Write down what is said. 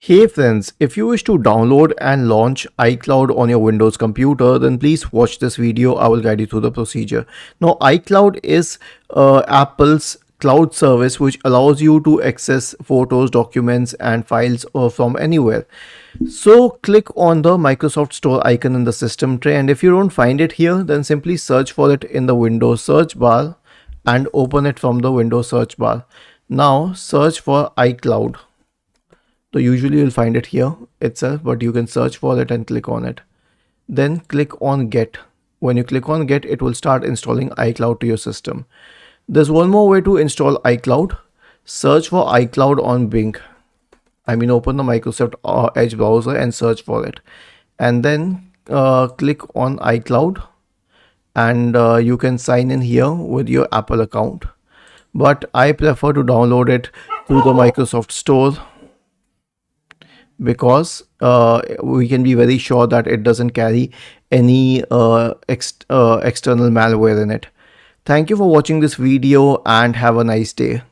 Hey friends, if you wish to download and launch iCloud on your Windows computer, then please watch this video. I will guide you through the procedure. Now, iCloud is Apple's cloud service which allows you to access photos, documents, and files from anywhere. So click on the Microsoft Store icon in the system tray, and if you don't find it here, then simply search for it in the Windows search bar and open it from the Windows search bar. Now search for iCloud. So usually you'll find it here itself, but you can search for it and click on it. Then click on Get. When you click on Get, it will start installing iCloud to your system. There's one more way to install iCloud. Search for iCloud on Bing. Open the Microsoft Edge browser and search for it. And then click on iCloud. And you can sign in here with your Apple account. But I prefer to download it through the Microsoft Store, because we can be very sure that it doesn't carry any external malware in it. Thank you for watching this video and have a nice day.